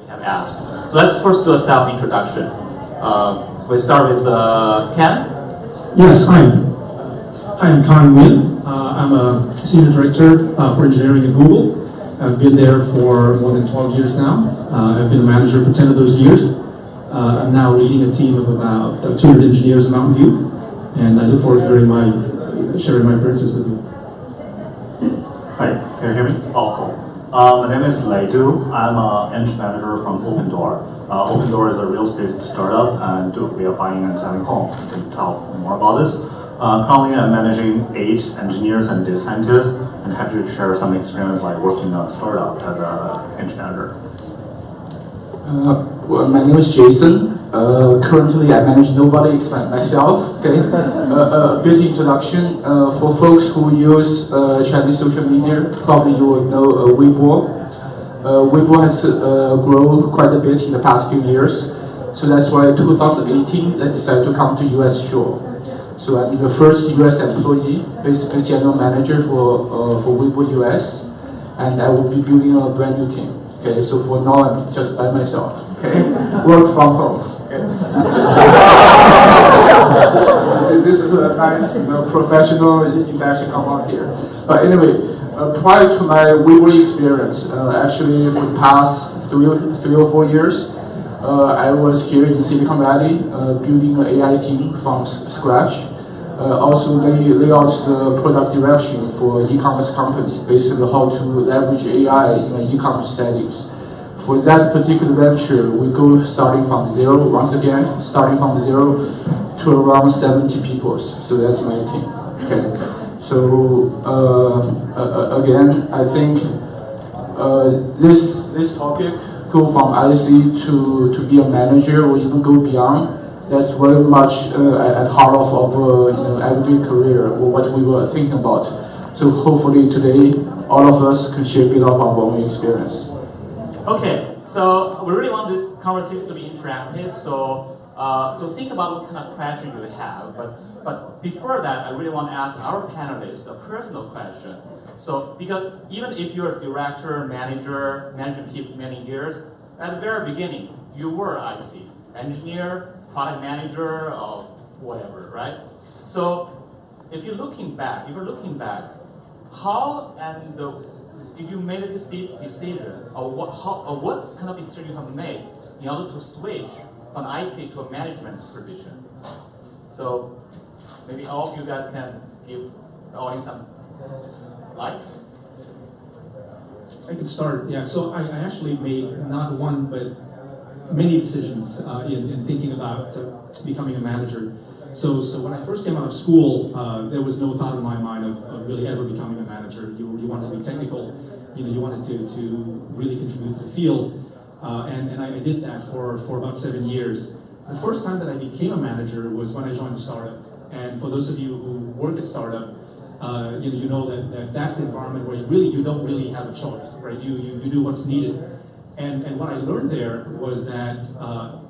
we have asked. So let's first do a self-introduction. We start with Khanh. Yes, hi. Hi, I'm Nguyen. I'm a senior director for engineering at Google. I've been there for more than 12 years now. I've been a manager for 10 of those years. I'm now leading a team of about 200 engineers in Mountain View, and I look forward to sharing my experiences with you. Hi, can you hear me? Oh, cool. My name is Leidu. I'm an eng manager from Opendoor. Opendoor is a real estate startup, and we are buying and selling homes. You can talk more about this. Currently, I'm managing 8 engineers and data scientists, and happy to share some experience like working in a startup as an eng manager. Well, my name is Jason. Currently, I manage nobody except myself. Okay. A bit introduction for folks who use Chinese social media. Probably you will know Weibo. Weibo has grown quite a bit in the past few years. So that's why in 2018 I decided to come to US Shore. So I'm the first US employee, basically general manager for Weibo US, and I will be building a brand new team. Okay, so for now I'm just by myself. Okay, work from home. Okay. This is a nice, professional introduction come out here. But anyway, prior to my Weibo experience, actually for the past three or 4 years, I was here in Silicon Valley building an AI team from scratch. Also lay out the product direction for e-commerce company, basically how to leverage AI in e-commerce settings. For that particular venture, we go starting from zero, once again, starting from zero to around 70 people. So that's my team. Okay. So again, I think this topic go from IC to be a manager or even go beyond. That's very much at heart of everyday career or what we were thinking about. So hopefully today all of us can share a bit of our own experience. Okay, so we really want this conversation to be interactive. So think about what kind of question you have. But before that, I really want to ask our panelists a personal question. So because even if you're a director, manager, managing people many years, at the very beginning you were IC, engineer, product manager, or whatever, right? So if you're looking back, how and did you make this decision, or what kind of decision you have made in order to switch from IC to a management position? So maybe all of you guys can give the audience some light. I can start. Yeah. So I actually made not one but many decisions in thinking about becoming a manager. So when I first came out of school, there was no thought in my mind of really ever becoming a manager. You wanted to be technical, you wanted to really contribute to the field, and I did that for about 7 years. The first time that I became a manager was when I joined a startup. And for those of you who work at startup, you know that's the environment where you don't really have a choice, right? You do what's needed. And what I learned there was that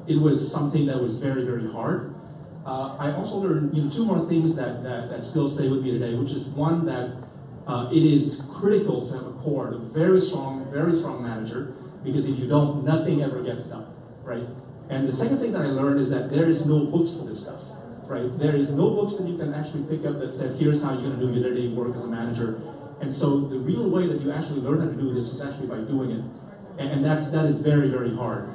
it was something that was very, very hard. I also learned 2 more things that still stay with me today, which is one, that it is critical to have a core, a very strong manager, because if you don't, nothing ever gets done, right? And the second thing that I learned is that there is no books for this stuff, right? There is no books that you can actually pick up that said, here's how you're going to do your day-to-day work as a manager. And so the real way that you actually learn how to do this is actually by doing it. And that is very, very hard.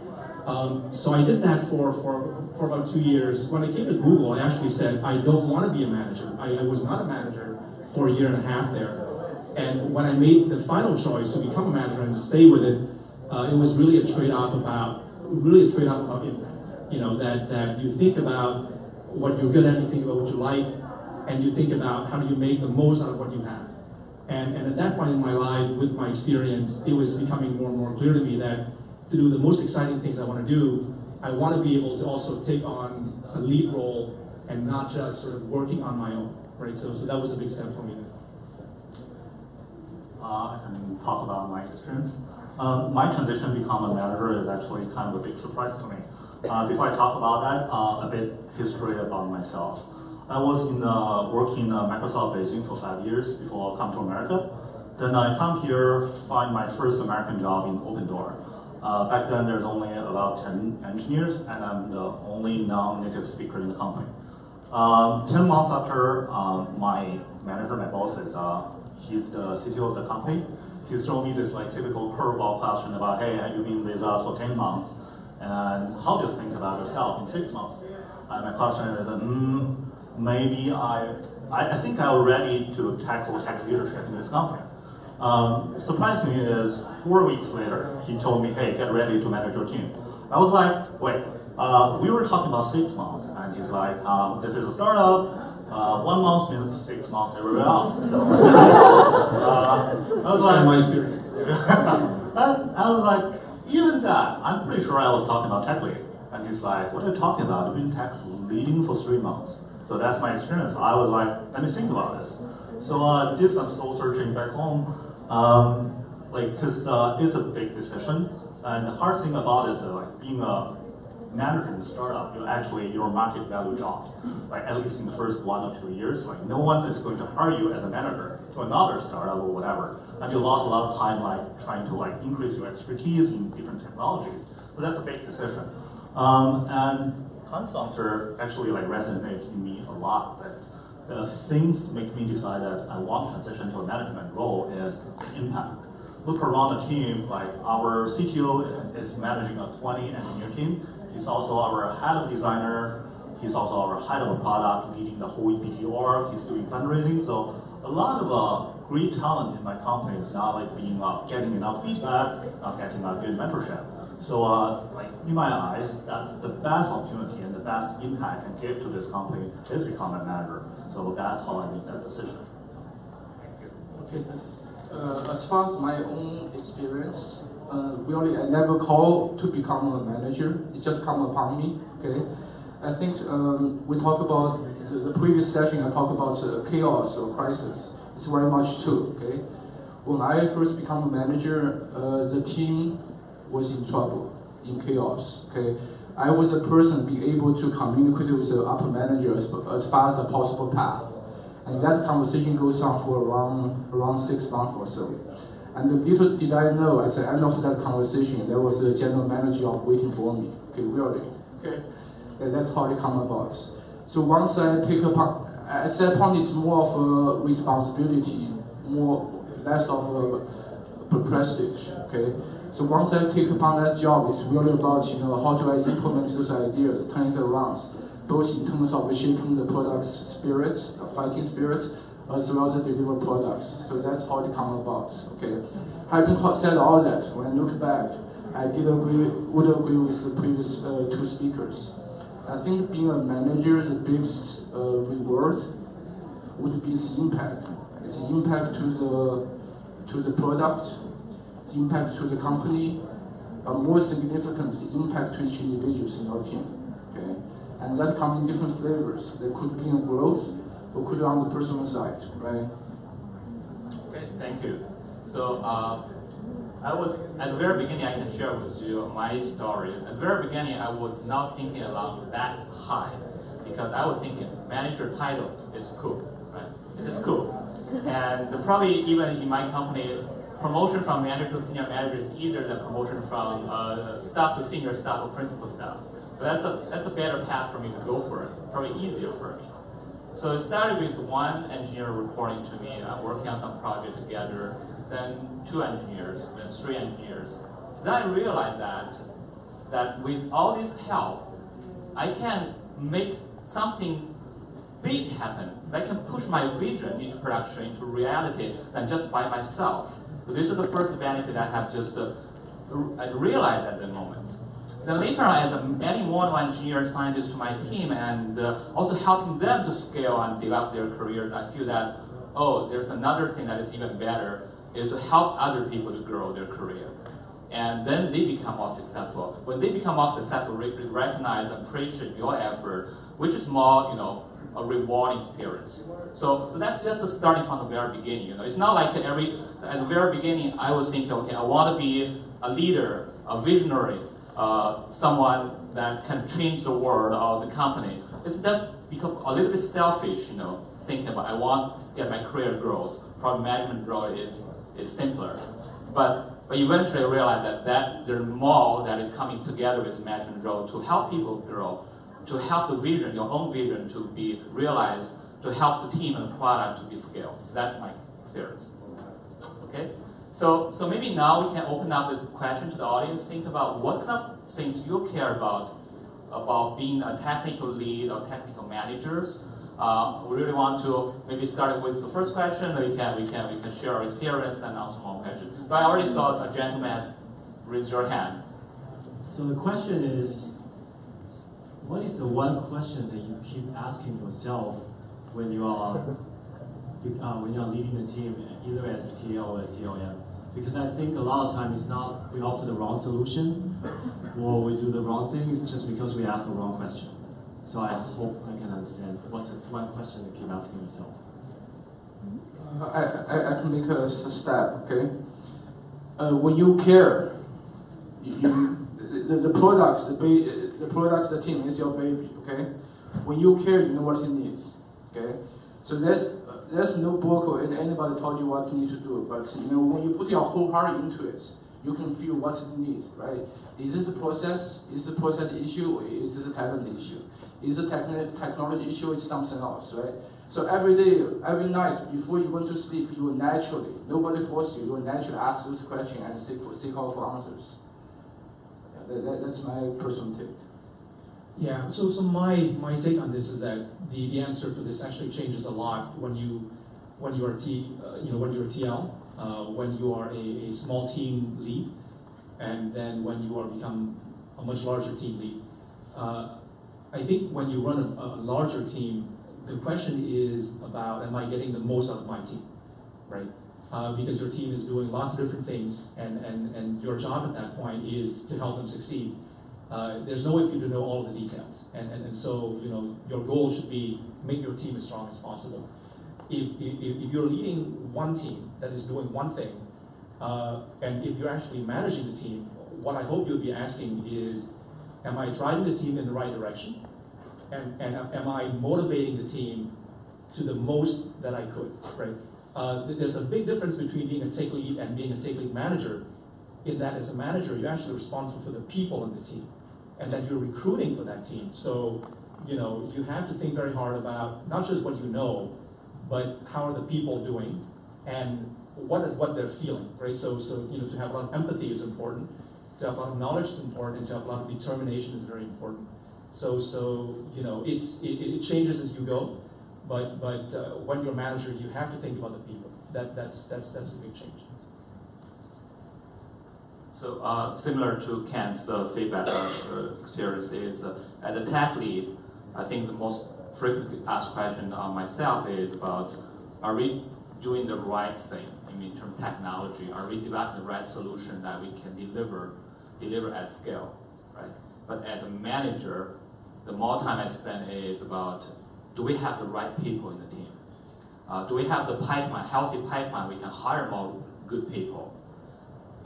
So I did that for about 2 years. When I came to Google, I actually said, I don't want to be a manager. I was not a manager for 1.5 years there. And when I made the final choice to become a manager and to stay with it, it was really a trade-off about impact. That you think about what you're good at, you think about what you like, and you think about how do you make the most out of what you have. And at that point in my life, with my experience, it was becoming more and more clear to me that to do the most exciting things I want to do, I want to be able to also take on a lead role and not just sort of working on my own, right? So that was a big step for me. I can talk about my experience. My transition to become a manager is actually kind of a big surprise to me. Before I talk about that, a bit history about myself. I was working in Microsoft Beijing for 5 years before I come to America. Then I come here, find my first American job in Opendoor. Back then, there's only about 10 engineers, and I'm the only non-native speaker in the company. 10 months after my manager, my boss, he's the CTO of the company. He's thrown me this like typical curveball question about, hey, have you been with us for 10 months? And how do you think about yourself in 6 months? And my question is, maybe I think I'm ready to tackle tech leadership in this company. Surprised me is 4 weeks later, he told me, hey, get ready to manage your team. I was like, wait, we were talking about 6 months, and he's like, this is a startup, 1 month means 6 months everywhere else. So, I was like, my experience. I was like, even that, I'm pretty sure I was talking about tech lead. And he's like, what are you talking about? You've been tech leading for 3 months. So that's my experience. I was like, let me think about this. So I did some soul searching back home, because it's a big decision. And the hard thing about it is like being a manager in a startup, your market value dropped. Like at least in the first 1 or 2 years, like no one is going to hire you as a manager to another startup or whatever. And you lost a lot of time like trying to like increase your expertise in different technologies. So that's a big decision. And Khan's answer actually like resonated in me a lot. That the things make me decide that I want to transition to a management role is impact. Look around the team, like our CTO is managing a 20 engineer team. He's also our head of designer. He's also our head of a product, leading the whole EPT org. He's doing fundraising. So a lot of great talent in my company is not like being getting enough feedback, not getting a good mentorship. So like in my eyes, that's the best opportunity and the best impact I can give to this company is become a manager. So that's how I made that decision. Okay. As far as my own experience, really I never called to become a manager. It just come upon me. Okay. I think we talked about the previous session. I talked about chaos or crisis. It's very much true. Okay. When I first became a manager, the team was in trouble, in chaos. Okay. I was a person being able to communicate with the upper managers as far as a possible path. And that conversation goes on for around 6 months or so. And little did I know, at the end of that conversation, there was a general manager waiting for me. Okay, really. Okay, and that's how it come about. So once I take upon, at that point, it's more of a responsibility, less of a prestige. Okay. So once I take upon that job, it's really about how do I implement those ideas, turn it around, both in terms of shaping the product's spirit, the fighting spirit, as well as deliver products. So that's how it come about. Okay. Having said all that, when I look back, I would agree with the previous 2 speakers. I think being a manager, the biggest reward would be its impact. It's the impact to the product, impact to the company, but more significantly, impact to each individual in your team. Okay, and that comes in different flavors. There could be in growth, or could be on the personal side, right? Okay, thank you. So I was at the very beginning. I can share with you my story. At the very beginning, I was not thinking about that high because I was thinking manager title is cool, right? It's just cool, and probably even in my company, promotion from manager to senior manager is easier than promotion from staff to senior staff or principal staff. But that's a better path for me to go for it, probably easier for me. So it started with 1 engineer reporting to me, working on some project together, then 2 engineers, then 3 engineers. Then I realized that with all this help, I can make something big happen. I can push my vision into production, into reality, than just by myself. So this is the first benefit I have just realized at the moment. Then later on, as adding more and more engineer scientists to my team and also helping them to scale and develop their careers, I feel that, oh, there's another thing that is even better, is to help other people to grow their career. And then they become more successful. When they become more successful, recognize and appreciate your effort, which is more, a rewarding experience. So that's just the starting from the very beginning. It's not like at the very beginning, I was thinking, okay, I want to be a leader, a visionary, someone that can change the world or the company. It's just become a little bit selfish, thinking about I want get my career growth. Product management growth is simpler. But eventually I realized that there's more that is coming together with management role to help people grow, to help the vision, your own vision to be realized, to help the team and the product to be scaled. So that's my experience. Okay? So maybe now we can open up the question to the audience. Think about what kind of things you care about being a technical lead or technical managers. We really want to maybe start with the first question, and we can share our experience and also more questions. So I already saw a gentleman has raised your hand. So the question is, what is the one question that you keep asking yourself when you are leading a team, either as a TL or a TLM? Because I think a lot of times it's not we offer the wrong solution or we do the wrong thing, it's just because we ask the wrong question. So I hope I can understand what's the one question you keep asking yourself. I can make a step, okay? When you care, the products, the team is your baby, okay? When you care, you know what it needs, okay? So there's no book or anybody told you what you need to do, but when you put your whole heart into it, you can feel what it needs, right? Is this a process? Is the process issue? Or is this a talent issue? Is the technology issue? It's something else, right? So every day, every night, before you went to sleep, you will naturally, nobody forced you, you will naturally ask those questions and seek out for answers. That's my personal take. Yeah. So my take on this is that the answer for this actually changes a lot when you are when you're a TL, when you are a small team lead, and then when you are become a much larger team lead. I think when you run a larger team, the question is about, am I getting the most out of my team, right? Because your team is doing lots of different things, and your job at that point is to help them succeed. There's no way for you to know all of the details, and so your goal should be make your team as strong as possible. If you're leading one team that is doing one thing, and if you're actually managing the team, what I hope you'll be asking is, am I driving the team in the right direction? And am I motivating the team to the most that I could, right? There's a big difference between being a tech lead and being a tech lead manager, in that as a manager, you're actually responsible for the people in the team, and that you're recruiting for that team. So, you have to think very hard about not just what you know, but how are the people doing, and what they're feeling, right? So to have a lot of empathy is important. To have a lot of knowledge is important, and to have a lot of determination is very important. So it changes as you go, but when you're a manager, you have to think about the people. That's a big change. So similar to Khan's feedback experience is, as a tech lead, I think the most frequently asked question on myself is about, are we doing the right thing in terms of technology? Are we developing the right solution that we can deliver at scale, right? But as a manager, the more time I spend is about, do we have the right people in the team? Do we have the pipeline, healthy pipeline, we can hire more good people?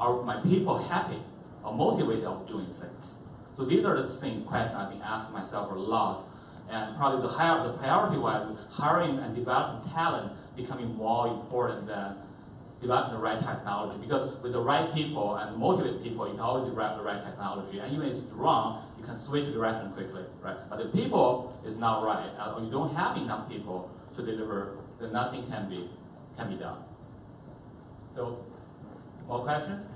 Are my people happy or motivated of doing things? So these are the questions I've been asking myself a lot. And probably the priority-wise, hiring and developing talent becoming more important than developing the right technology. Because with the right people and motivated people, you can always develop the right technology. And even if it's wrong, you can switch direction quickly, right? But if people is not right, or you don't have enough people to deliver, then nothing can be done. So, more questions?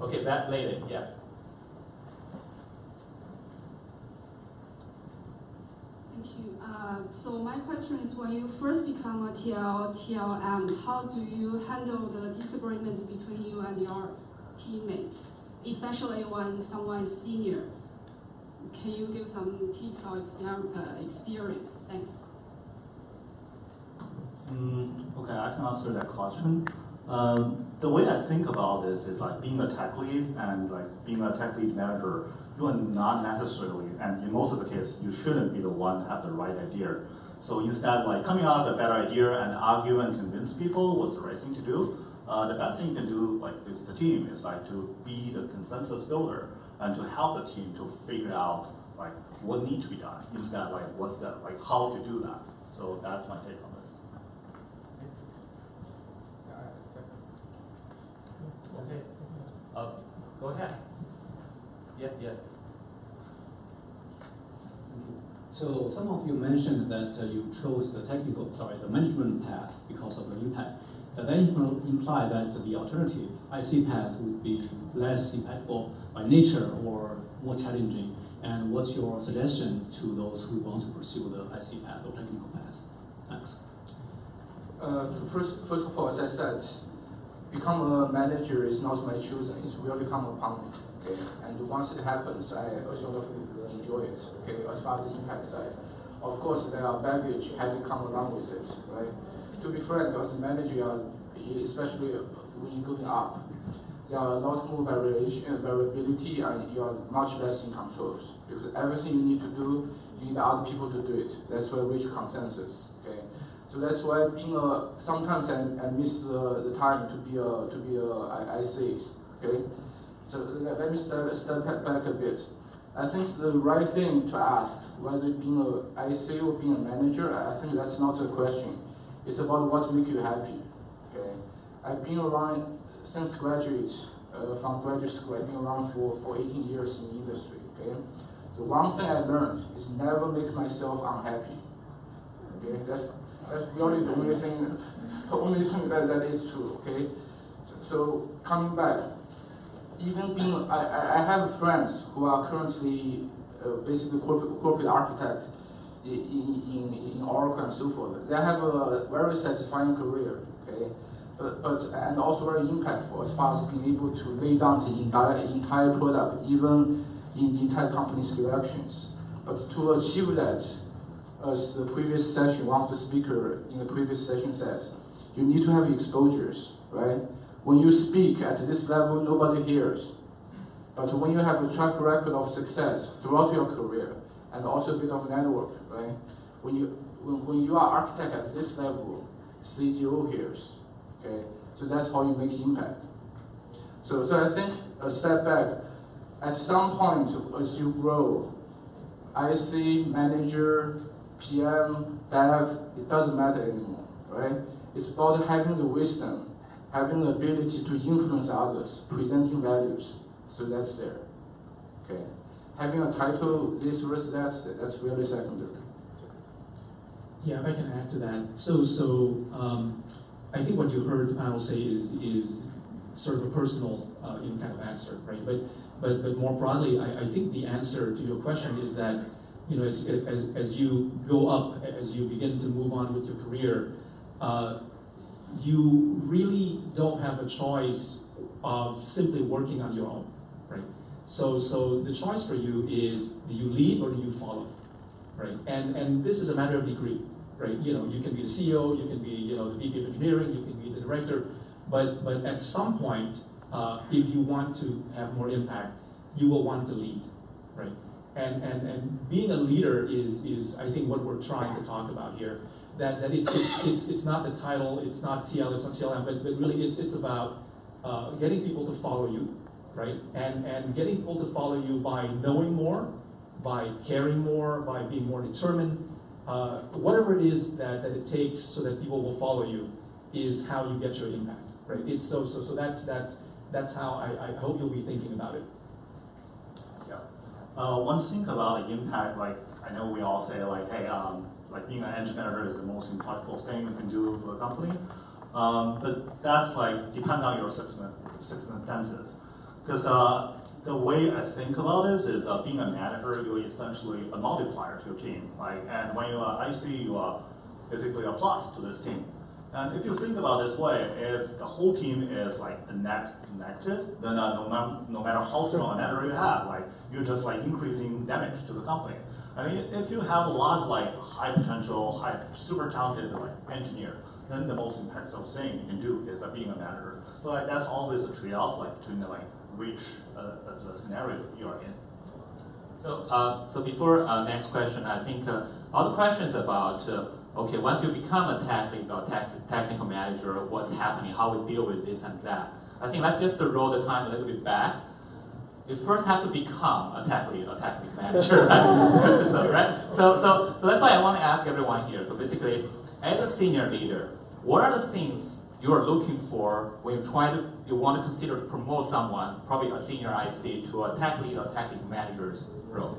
Okay, that lady, yeah. Thank you. So my question is, when you first become a TLM, how do you handle the disagreement between you and your teammates, especially when someone is senior? Can you give some tips or experience? Thanks. Okay, I can answer that question. The way I think about this is like being a tech lead and like being a tech lead manager, you are not necessarily, and in most of the cases, you shouldn't be the one to have the right idea. So instead, like coming out with a better idea and argue and convince people what's the right thing to do, the best thing you can do, like with the team, is like to be the consensus builder and to help the team to figure out like what needs to be done instead, like what's the how to do that. So that's my take on this. Okay. Go ahead. Yeah. So some of you mentioned that you chose the the management path because of the impact. Does that imply that the alternative IC path would be less impactful by nature or more challenging? And what's your suggestion to those who want to pursue the IC path or technical path? Thanks. First of all, as I said, become a manager is not my choosing. It will become upon me. Okay? And once it happens, I sort of enjoy it. Okay? As far as the impact side, of course, there are baggage having come along with it, right? To be frank, as a manager, especially when you're going up, there are a lot more variability, and you are much less in control. Because everything you need to do, you need other people to do it. That's why we reach consensus. Okay, so that's why being sometimes I miss the time to be a IC. Okay, so let me step back a bit. I think the right thing to ask, whether being a IC or being a manager, I think that's not a question. It's about what makes you happy. Okay, I've been around since from graduate school. I've been around for 18 years in the industry. Okay, the one thing I learned is never make myself unhappy. Okay, that's really the only thing that is true. Okay, so coming back, even being I have friends who are currently basically corporate architects in Oracle and so forth. They have a very satisfying career, okay, but and also very impactful as far as being able to lay down the entire product, even in the entire company's directions. But to achieve that, as the previous session, one of the speaker in the previous session said, you need to have exposures, right? When you speak at this level, nobody hears. But when you have a track record of success throughout your career, and also a bit of network, right? When you are architect at this level, CEO hears, okay? So that's how you make impact. So I think a step back, at some point as you grow, IC, manager, PM, dev, it doesn't matter anymore, right? It's about having the wisdom, having the ability to influence others, presenting values. So that's there, okay? Having a title, this versus that's really secondary. Yeah, if I can add to that. I think what you heard the panel say is sort of a personal kind of answer, right? But more broadly, I think the answer to your question is that, you know, as you go up, as you begin to move on with your career, you really don't have a choice of simply working on your own, right? So the choice for you is, do you lead or do you follow, right? And this is a matter of degree, right? You know, you can be the CEO, you can be, you know, the VP of engineering, you can be the director, but at some point, if you want to have more impact, you will want to lead, right? And being a leader is I think what we're trying to talk about here. That it's not the title, it's not TL, it's not TLM, but really it's about getting people to follow you, right? And getting people to follow you by knowing more, by caring more, by being more determined. Whatever it is that it takes so that people will follow you is how you get your impact, right? It's so that's how I hope you'll be thinking about it. Yeah. One thing about the impact, like I know we all say like, hey, like being an engine manager is the most impactful thing you can do for the company. But that's like depend on your circumstances. Because the way I think about this is being a manager, you're essentially a multiplier to your team. Like, and when you are IC, you are basically a plus to this team. And if you think about this way, if the whole team is like a net connected, then no matter how strong a manager you have, like you're just like increasing damage to the company. And if you have a lot of like high potential, super talented like engineer, then the most impactful thing you can do is being a manager. So like, that's always a trade-off, like to like reach the scenario you are in. So before next question, I think all the questions about okay, once you become a technical manager, what's happening, how we deal with this and that. I think let's just roll the time a little bit back. You first have to become a technical manager, right? So that's why I want to ask everyone here. So basically, as a senior leader, what are the things you are looking for when you want to consider to promote someone, probably a senior IC to a tech lead or technical manager's role?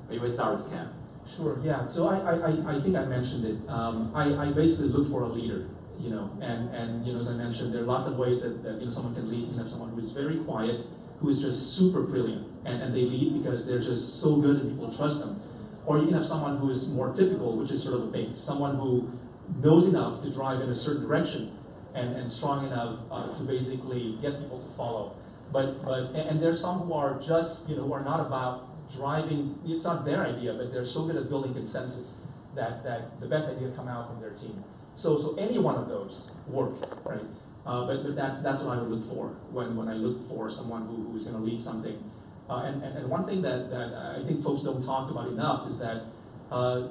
Maybe we start with Ken. Sure, yeah, so I think I mentioned it. I basically look for a leader, you know, and you know, as I mentioned, there are lots of ways that you know, someone can lead. You can have someone who is very quiet, who is just super brilliant, and they lead because they're just so good and people trust them. Or you can have someone who is more typical, which is sort of a mix, someone who knows enough to drive in a certain direction and strong enough to basically get people to follow. And there's some who are just, you know, who are not about driving, it's not their idea, but they're so good at building consensus that the best idea come out from their team. So any one of those work, right? But that's what I would look for when I look for someone who's going to lead something. And one thing that I think folks don't talk about enough is that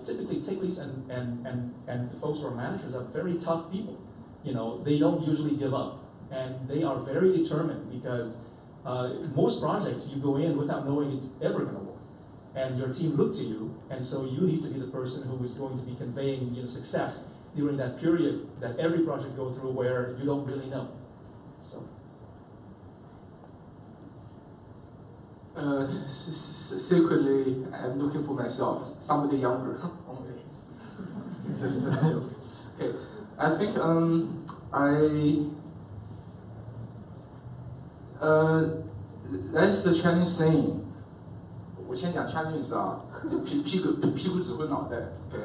typically tech leads and the folks who are managers are very tough people. You know, they don't usually give up, and they are very determined because most projects you go in without knowing it's ever going to work, and your team look to you, and so you need to be the person who is going to be conveying, you know, success during that period that every project goes through where you don't really know. So. Secretly, I'm looking for myself, somebody younger. Only. just a joke. Okay, I think that's the Chinese saying. 我先讲 Chinese 啊，屁股指挥脑袋。Okay,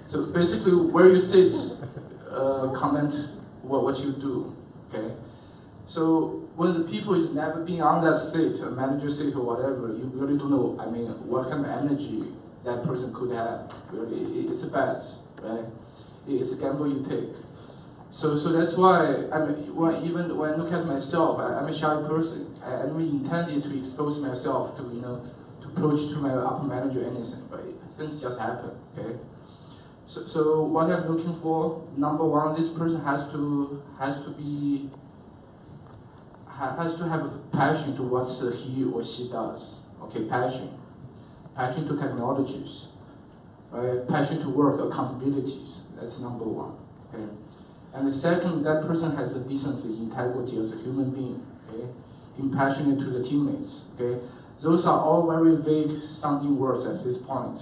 so basically where you sit, comment what you do. Okay, so when the people is never been on that seat, a manager seat or whatever, you really don't know. I mean, what kind of energy that person could have. Really, it's a bet, right? It's a gamble you take. So that's why even when I look at myself, I'm a shy person. I never intended to expose myself to, you know, to approach to my upper manager or anything, but things just happen. Okay. So what I'm looking for, number one, this person has to have a passion to what he or she does. Okay, passion to technologies, right? Passion to work, accountabilities. That's number one. Okay. And the second, that person has a decency, integrity as a human being, okay? Impassionate to the teammates, okay? Those are all very vague sounding words at this point.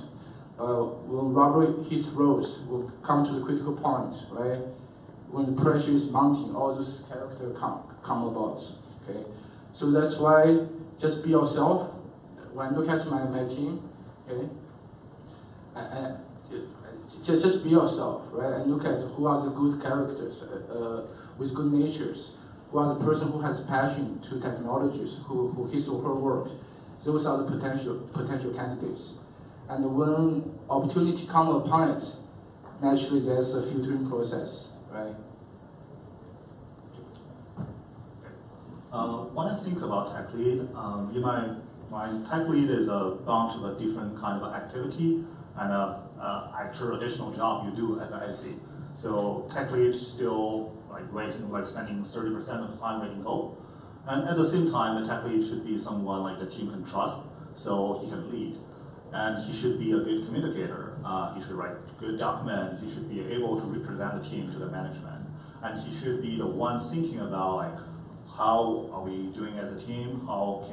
When rubber hits roads, we'll come to the critical point, right? When the pressure is mounting, all those characters come about, okay? So that's why, just be yourself. When I look at my team, okay? Just be yourself, right? And look at who are the good characters with good natures, who are the person who has passion to technologies, who his or her work. Those are the potential candidates. And when opportunity comes upon it, naturally there's a filtering process, right? When I think about tech lead, in my mind, tech lead is a bunch of a different kind of activity and actual additional job you do as an IC. So tech lead still like spending 30% of the time writing code, and at the same time, the tech lead should be someone like the team can trust, so he can lead, and he should be a good communicator. He should write good document. He should be able to represent the team to the management, and he should be the one thinking about like how are we doing as a team? How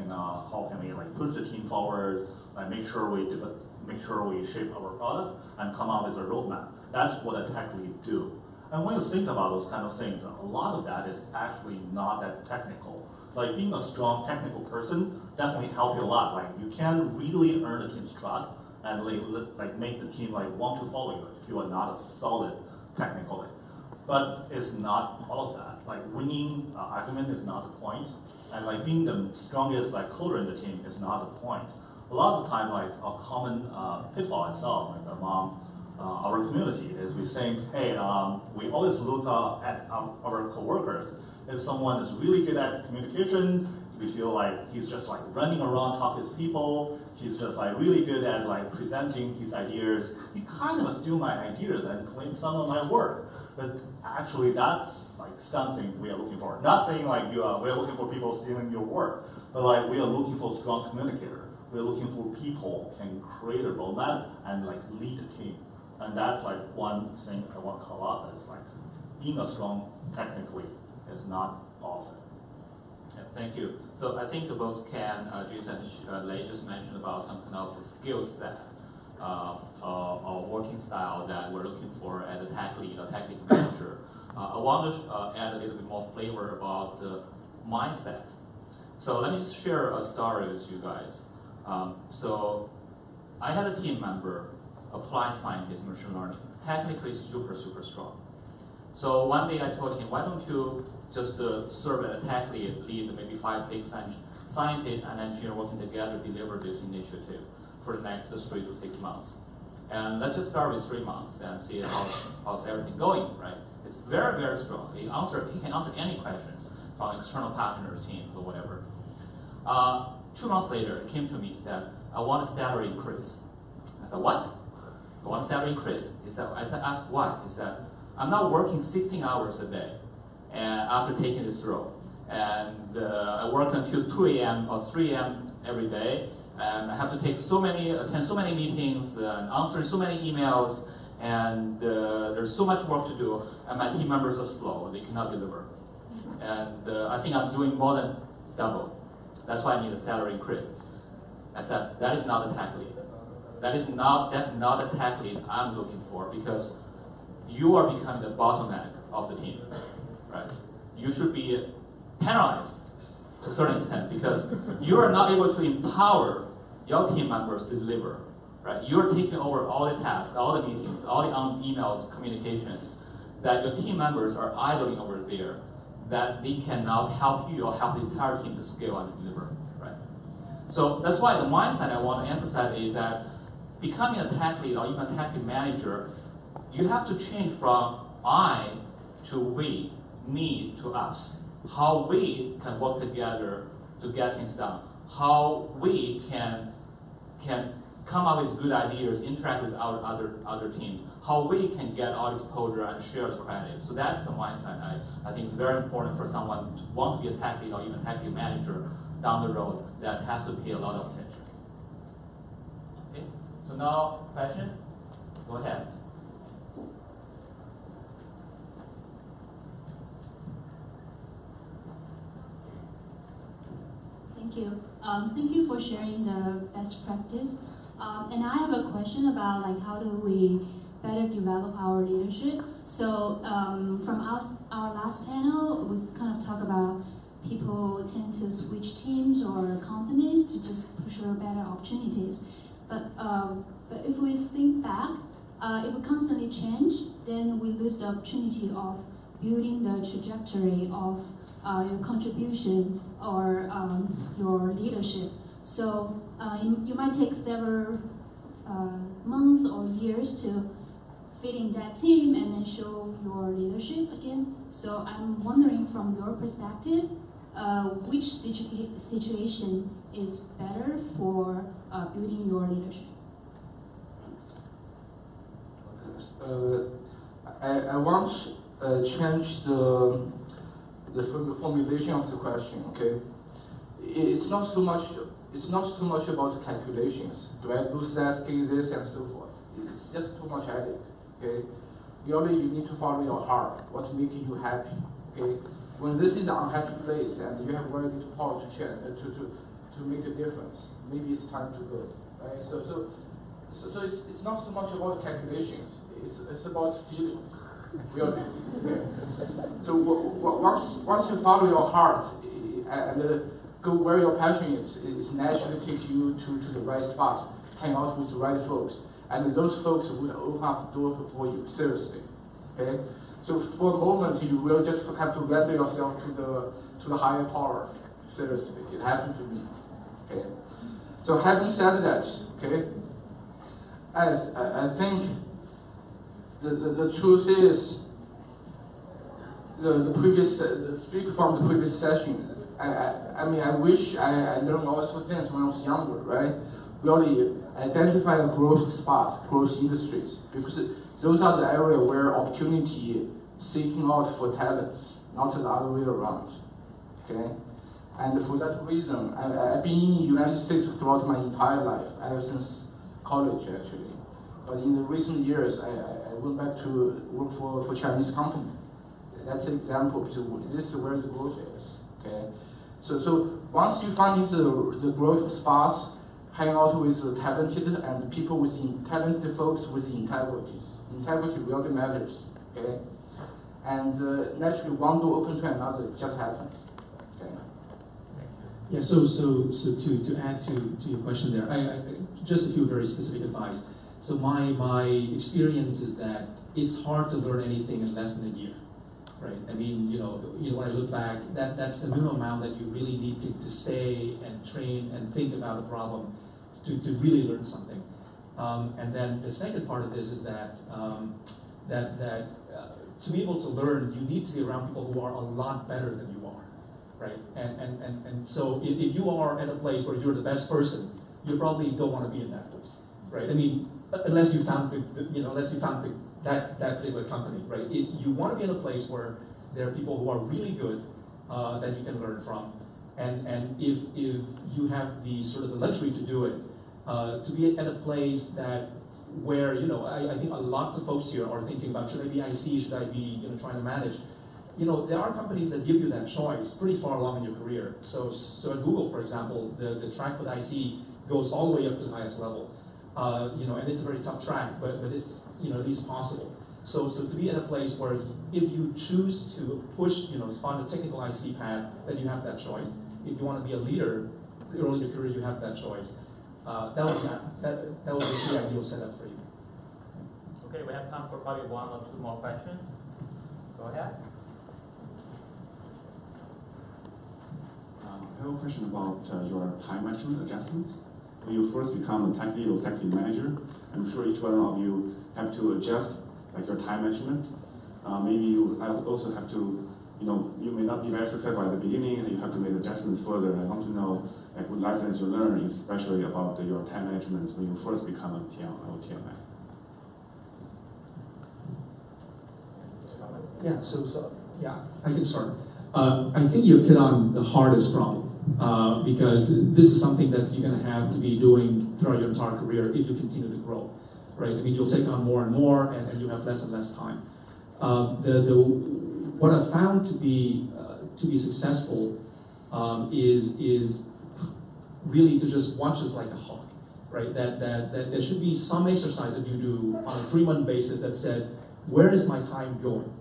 can we like push the team forward? Like make sure we shape our product and come up with a roadmap. That's what a tech lead do. And when you think about those kind of things, a lot of that is actually not that technical. Like being a strong technical person definitely help you a lot. Like you can really earn the team's trust and like make the team like want to follow you if you are not a solid technically. But it's not all of that. Like winning argument is not the point, and like being the strongest like coder in the team is not the point. A lot of the time, like a common pitfall itself, like among our community, is we think, hey, we always look at our coworkers. If someone is really good at communication, we feel like he's just like running around talking to people. He's just like really good at like presenting his ideas. He kind of steal my ideas and claim some of my work. But actually, that's like something we are looking for. Not saying like we are looking for people stealing your work, but like we are looking for strong communicator. We're looking for people who can create a roadmap and like lead the team. And that's like one thing I want to call out is like being a strong technically is not often. Yeah, thank you. So I think both Khanh, Jason, and Lei just mentioned about some kind of skill set or working style that we're looking for as a tech lead or technical manager. I want to add a little bit more flavor about the mindset. So let me just share a story with you guys. So I had a team member, applied scientist in machine learning, technically super strong. So one day I told him, why don't you just serve as a tech lead maybe 5, 6 scientists and engineers working together deliver this initiative for the next 3 to 6 months. And let's just start with 3 months and see how's everything going, right? It's very strong. He can answer any questions from external partner team or whatever. 2 months later, he came to me and said, I want a salary increase. I said, what? I want a salary increase. I asked why. He said, I'm not working 16 hours a day and after taking this role. And I work until 2 a.m. or 3 a.m. every day. And I have to attend so many meetings, and answer so many emails, and there's so much work to do, and my team members are slow, they cannot deliver. And I think I'm doing more than double. That's why I need a salary increase. I said, that is not a tech lead. That's not a tech lead I'm looking for, because you are becoming the bottleneck of the team, right? You should be penalized to a certain extent, because you are not able to empower your team members to deliver, right? You're taking over all the tasks, all the meetings, all the emails, communications, that your team members are idling over there, that they cannot help you or help the entire team to scale and deliver, right? So that's why the mindset I want to emphasize is that becoming a tech lead or even a tech lead manager, you have to change from I to we, me to us. How we can work together to get things done. How we can come up with good ideas, interact with our other teams. How we can get all exposure and share the credit. So that's the mindset I think is very important for someone to want to be a tech lead or even a tech lead manager down the road that has to pay a lot of attention. Okay, so now questions? Go ahead. Thank you. Thank you for sharing the best practice. And I have a question about how do we better develop our leadership. So from our last panel, we kind of talk about people tend to switch teams or companies to just push for better opportunities. But if we think back, if we constantly change, then we lose the opportunity of building the trajectory of your contribution or your leadership. So you might take several months or years to fit in that team and then show your leadership again. So I'm wondering from your perspective, which situation is better for building your leadership? Thanks. I want to change the formulation of the question. Okay, it's not so much about the calculations. Do I do that, get this, and so forth? It's just too much headache. Okay, really you need to follow your heart. What's making you happy? Okay, when this is an unhappy place and you have very little power to change, to make a difference, maybe it's time to go. Right? So it's not so much about calculations. It's about feelings. Really. Okay. So once you follow your heart and go where your passion is, it naturally takes you to the right spot, hang out with the right folks, and those folks would open up the door for you, seriously. Okay? So for a moment, you will just have to render yourself to the higher power, seriously. It happened to me. Okay? So having said that, okay, I think the truth is, speak from the previous session. I mean, I wish I learned all those things when I was younger, right? Really identify a growth spot, growth industries, because those are the areas where opportunity seeking out for talents, not the other way around. Okay, and for that reason, I've been in the United States throughout my entire life, ever since college actually. But in the recent years, I went back to work for Chinese company. That's an example, because this is where the growth is. Okay, so once you find the growth spots, hang out with the talented and people with talented folks with integrity. Integrity really matters. Okay, and naturally one door open to another, it just happens. Okay. Yeah. So to add to your question there, I just a few very specific advice. So my experience is that it's hard to learn anything in less than a year, right? I mean, when I look back, that's the minimum amount that you really need to stay and train and think about a problem to really learn something. And then the second part of this is that to be able to learn, you need to be around people who are a lot better than you are, right? And so if you are at a place where you're the best person, you probably don't want to be in that place, right? I mean, unless you found that particular company, right? You want to be in a place where there are people who are really good that you can learn from, and if you have the sort of the luxury to do it, to be at a place where I think lots of folks here are thinking about, should I be IC, should I be trying to manage? There are companies that give you that choice pretty far along in your career. So at Google, for example, the track for the IC goes all the way up to the highest level. And it's a very tough track, but it's at least possible. So to be at a place where if you choose to push on the technical IC path, then you have that choice. If you want to be a leader early in your career, you have that choice. That would be the ideal setup for you. Okay, we have time for probably one or two more questions. Go ahead. I have a question about your time management adjustments. When you first become a tech lead or tech lead manager, I'm sure each one of you have to adjust your time management. Maybe you also have to, you may not be very successful at the beginning, and you have to make adjustments further. I want to know what lessons you learn, especially about your time management when you first become a TLM. Yeah. So yeah, I can start. I think you've hit on the hardest problem. Because this is something that you're going to have to be doing throughout your entire career if you continue to grow, right? I mean, you'll take on more and more, and you have less and less time. What I've found to be successful is really to just watch this like a hawk, right? That there should be some exercise that you do on a 3-month basis that said, where is my time going,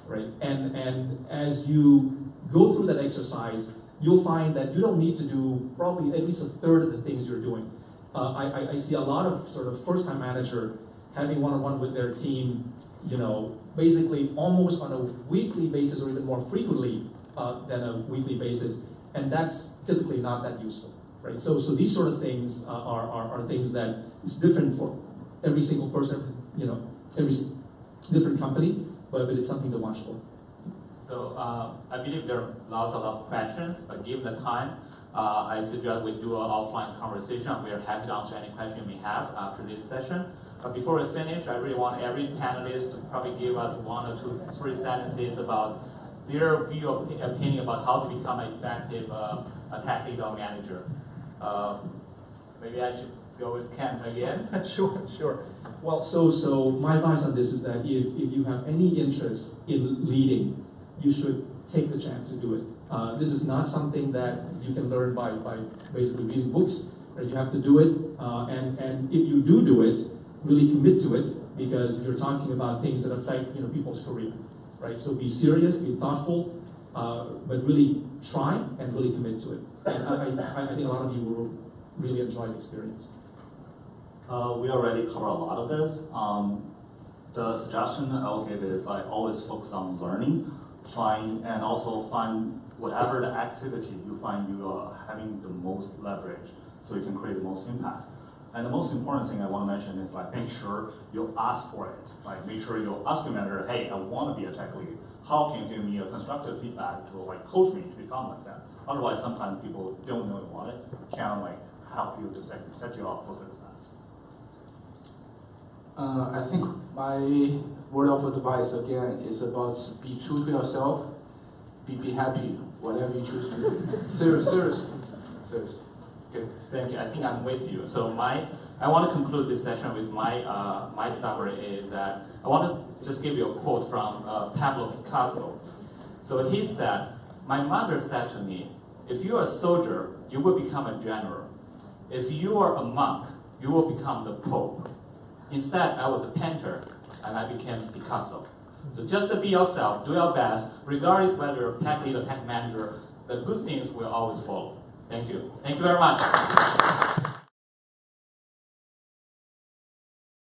right? And as you go through that exercise, you'll find that you don't need to do probably at least a third of the things you're doing. I see a lot of sort of first-time manager having one-on-one with their team, basically almost on a weekly basis or even more frequently than a weekly basis, and that's typically not that useful, right? So these sort of things are things that is different for every single person, every different company, but it's something to watch for. So I believe there are lots of questions, but given the time, I suggest we do an offline conversation. We are happy to answer any question you may have after this session. But before we finish, I really want every panelist to probably give us 1 or 2, 3 sentences about their view of opinion about how to become an effective tech lead or manager. Maybe I should go with Khanh again. Sure. Well, so my advice on this is that if you have any interest in leading, you should take the chance to do it. This is not something that you can learn by basically reading books. Right? You have to do it, and if you do it, really commit to it, because you're talking about things that affect people's career. Right? So be serious, be thoughtful, but really try and really commit to it. And I think a lot of you will really enjoy the experience. We already covered a lot of this. The suggestion I'll give is always focus on learning. And also find whatever the activity you find you are having the most leverage, so you can create the most impact. And the most important thing I want to mention is make sure you ask for it. Make sure you ask your manager, hey, I want to be a tech lead. How can you give me a constructive feedback to coach me to become like that? Otherwise, sometimes people don't know you want it, can't help you to set you up for success. I think my word of advice again is about be true to yourself, be happy, whatever you choose to do. Seriously. Good, thank you. I think I'm with you. So I want to conclude this session with my summary is that I want to just give you a quote from Pablo Picasso. So he said, "My mother said to me, if you are a soldier, you will become a general. If you are a monk, you will become the Pope. Instead, I was a painter, and I became Picasso." So just to be yourself, do your best, regardless whether you're a tech lead or tech manager, the good things will always follow. Thank you. Thank you very much.